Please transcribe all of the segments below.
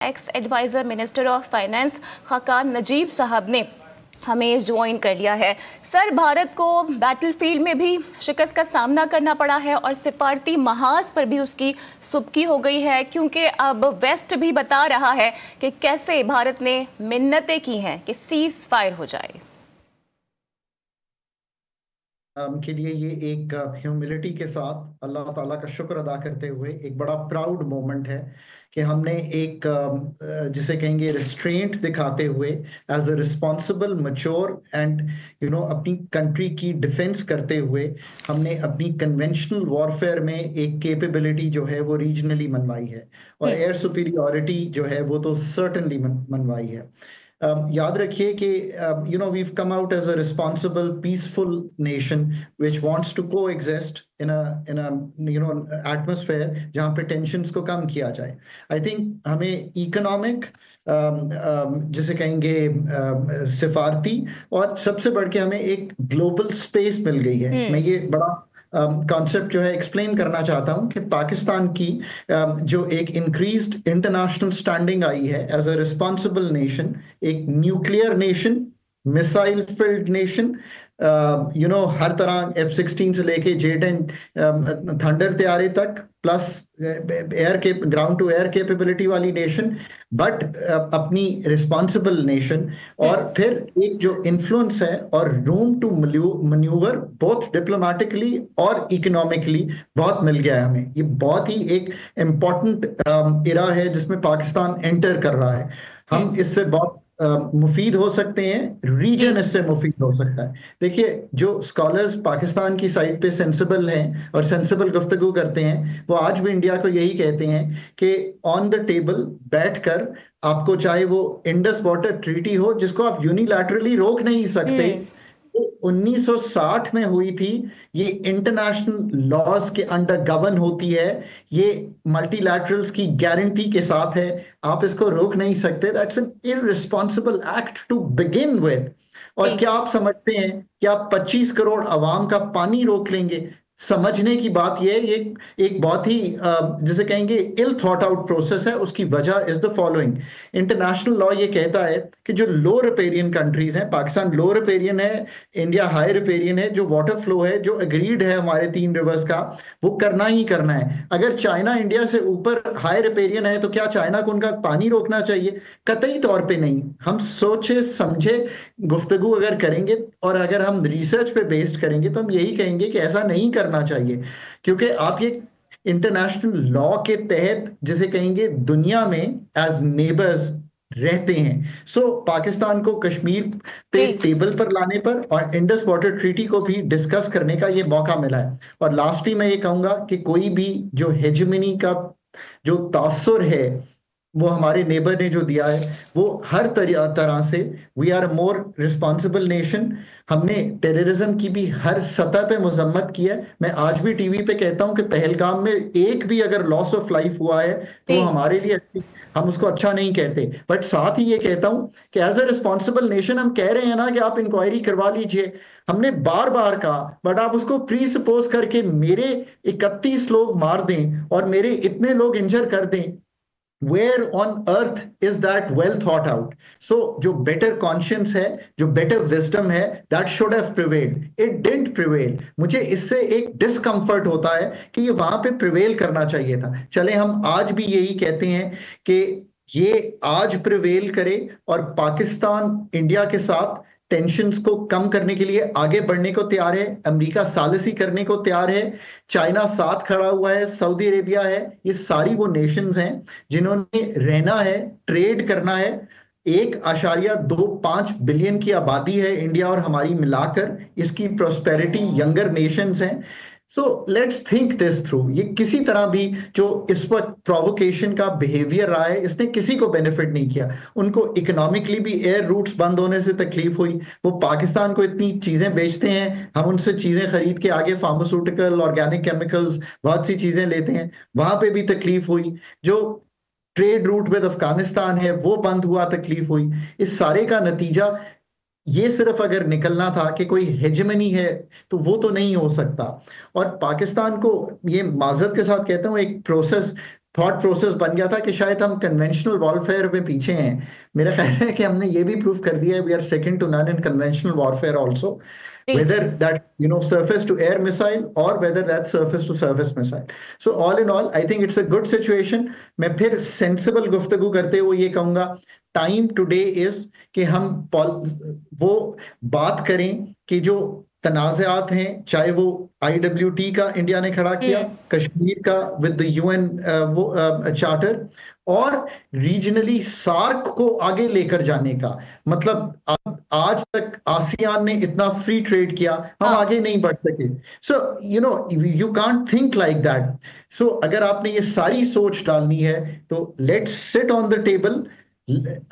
X adviser minister of finance Khaqan Najib साहब ने हमें ज्वाइन कर लिया है। सर, भारत को बैटलफील्ड में भी शिकस्त का सामना करना पड़ा है और सिफारती महाज पर भी उसकी सुबकी हो गई है, क्योंकि अब वेस्ट भी बता रहा है कि कैसे भारत ने मिन्नतें की हैं कि सीज फायर हो जाए। के लिए ये एक ह्यूमिलिटी के साथ अल्लाह ताला का शुक्र अदा करते हुए एक बड़ा प्राउड मोमेंट है कि हमने एक जिसे कहेंगे रिस्ट्रेंट दिखाते हुए as a responsible mature and अपनी कंट्री की डिफेंस करते हुए हमने अपनी कन्वेंशनल वॉरफेयर में एक कैपेबिलिटी जो है वो रीजनली मनवाई है और एयर सुपीरियॉरिटी जो है वो तो सर्टेनली मनवाई है। याद रखिए कि we've come out as a responsible, peaceful nation which wants to coexist in a atmosphere जहाँ पे tensions को कम किया जाए। I think हमें economic जिसे कहेंगे सिफारती और सबसे बढ़ के हमें एक ग्लोबल स्पेस मिल गई है। मैं ये बड़ा कॉन्सेप्ट जो है एक्सप्लेन करना चाहता हूं कि पाकिस्तान की जो एक इंक्रीज्ड इंटरनेशनल स्टैंडिंग आई है एज अ रिस्पॉन्सिबल नेशन, एक nuclear nation, missile field nation, हर तरह F-16 से लेके J-10 थंडर तैयारे तक, प्लस एयर के ग्राउंड टू एयर कैपेबिलिटी वाली नेशन, बट अपनी रिस्पॉन्सिबल नेशन, और फिर एक जो इन्फ्लुएंस है और room to manoeuvre both diplomatically और इकोनॉमिकली बहुत मिल गया है हमें। ये बहुत ही एक इम्पॉर्टेंट इरा है जिसमें पाकिस्तान एंटर कर रहा है। हम इससे बहुत मुफीद हो सकते हैं, रीजन इससे मुफीद हो सकता है। देखिए, जो स्कॉलर्स पाकिस्तान की साइड पे सेंसिबल हैं और सेंसिबल गुफ्तगू करते हैं, वो आज भी इंडिया को यही कहते हैं कि ऑन द टेबल बैठकर आपको, चाहे वो इंडस वाटर ट्रीटी हो जिसको आप यूनिलैटरली रोक नहीं सकते, 1960 में हुई थी, ये इंटरनेशनल लॉज के अंडर गवर्न होती है, ये मल्टीलैटरल्स की गारंटी के साथ है, आप इसको रोक नहीं सकते। That's an irresponsible act to begin with. और क्या आप समझते हैं कि आप 25 करोड़ अवाम का पानी रोक लेंगे? समझने की बात यह है, ये एक बहुत ही जिसे कहेंगे इल थॉट आउट प्रोसेस है। उसकी वजह is the following. International law ये कहता है कि जो लो रिपेरियन कंट्रीज हैं, पाकिस्तान लो रिपेरियन है, इंडिया हाई रिपेरियन है, जो वाटर फ्लो है जो अग्रीड है हमारे 3 रिवर्स का, वो करना ही करना है। अगर चाइना इंडिया से ऊपर हाई रिपेरियन है तो क्या चाइना को उनका पानी रोकना चाहिए? कतई तौर पे नहीं। हम सोचे समझे गुफ्तगू अगर करेंगे और अगर हम रिसर्च पे बेस्ड करेंगे तो हम यही कहेंगे कि ऐसा नहीं करना चाहिए, क्योंकि आप ये इंटरनेशनल लॉ के तहत जिसे कहेंगे दुनिया में एज नेबर्स रहते हैं। पाकिस्तान को कश्मीर पे टेबल पर लाने पर और इंडस वाटर ट्रीटी को भी डिस्कस करने का ये मौका मिला है। और लास्टली मैं ये कहूंगा कि कोई भी जो हेजेमनी का जो तासुर है वो हमारे नेबर ने जो दिया है, वो हर तरह से we are a more responsible nation. हमने टेररिज्म की भी हर सतह पे मजम्मत की है। मैं आज भी टीवी पे कहता हूं कि पहलगाम में एक भी अगर लॉस ऑफ लाइफ हुआ है तो वो हमारे लिए हम उसको अच्छा नहीं कहते, बट साथ ही ये कहता हूं कि एज अ रिस्पॉन्सिबल नेशन हम कह रहे हैं ना कि आप इंक्वायरी करवा लीजिए। हमने बार बार कहा, बट आप उसको प्री सपोज करके मेरे 31 लोग मार दें और मेरे इतने लोग इंजर कर दें, where on earth is that well thought out? So जो better conscience है, जो better wisdom है, that should have prevailed. It didn't prevail. मुझे इससे एक discomfort होता है कि ये वहां पे prevail करना चाहिए था। चले हम आज भी यही कहते हैं कि ये आज prevail करे और पाकिस्तान इंडिया के साथ टेंशन्स को कम करने के लिए आगे बढ़ने को तैयार है, अमेरिका सालिसी करने को तैयार है, चाइना साथ खड़ा हुआ है, सऊदी अरेबिया है। ये सारी वो नेशंस हैं जिन्होंने रहना है, ट्रेड करना है। 1.25 बिलियन की आबादी है इंडिया और हमारी मिलाकर, इसकी प्रोस्पेरिटी यंगर नेशंस हैं। So let's think this through. ये किसी तरह भी जो इस वक्त प्रोवोकेशन का बिहेवियर रहा है, इसने किसी को बेनिफिट नहीं किया। उनको इकोनॉमिकली भी एयर रूट्स बंद होने से तकलीफ हुई। वो पाकिस्तान को इतनी चीजें बेचते हैं, हम उनसे चीजें खरीद के आगे फार्मास्यूटिकल, ऑर्गेनिक केमिकल्स, बहुत सी चीजें लेते हैं, वहां पे भी तकलीफ हुई। जो ट्रेड रूट विद अफगानिस्तान है वो बंद हुआ, तकलीफ हुई। इस सारे का नतीजा ये सिर्फ अगर निकलना था कि कोई हेजेमनी है तो वो तो नहीं हो सकता। और पाकिस्तान को, ये माजरत के साथ कहता हूं, एक प्रोसेस थॉट प्रोसेस बन गया था कि शायद हम कन्वेंशनल वॉरफेयर में पीछे हैं। मेरा ख्याल है कि हमने ये भी प्रूव कर दिया है, we are second to none in conventional warfare also, whether that surface to air missile or whether that's surface to surface missile. So all in all I think it's a good situation. मैं फिर sensible गुफ्तगू करते हुए ये कहूंगा, time today is कि हम वो बात करें कि जो तनाज़ात हैं, चाहे वो IWT का इंडिया ने खड़ा किया, कश्मीर का विद द UN वो चार्टर, और रीजनली सार्क को आगे लेकर जाने का, मतलब आज तक आसियान ने इतना फ्री ट्रेड किया, हम आगे नहीं बढ़ सके। So you can't think like that. So अगर आपने ये सारी सोच डालनी है तो let's sit on the table,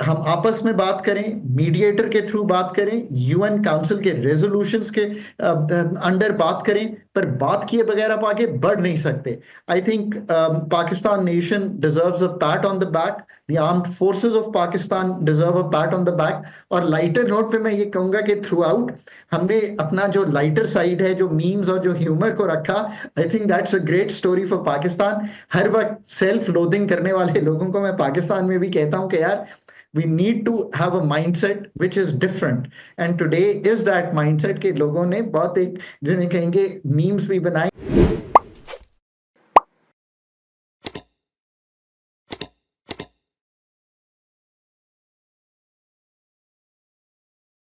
हम आपस में बात करें, मीडिएटर के थ्रू बात करें, UN काउंसिल के रेजोल्यूशंस के अंडर बात करें, पर बात किए बगैर आप आगे बढ़ नहीं सकते। I think Pakistan nation deserves a PAT on the back, the armed forces of Pakistan deserve a PAT on the back. और लाइटर नोट पे मैं ये कहूंगा कि थ्रू आउट हमने अपना जो लाइटर साइड है, जो मीम्स और जो ह्यूमर को रखा, I think that's a great story for Pakistan. हर वक्त सेल्फ लोदिंग करने वाले लोगों को मैं पाकिस्तान में भी कहता हूं कि यार, we need to have a mindset which is different, and today is that mindset के लोगों ने बहुत एक जिन्हें कहेंगे मीम्स भी बनाए।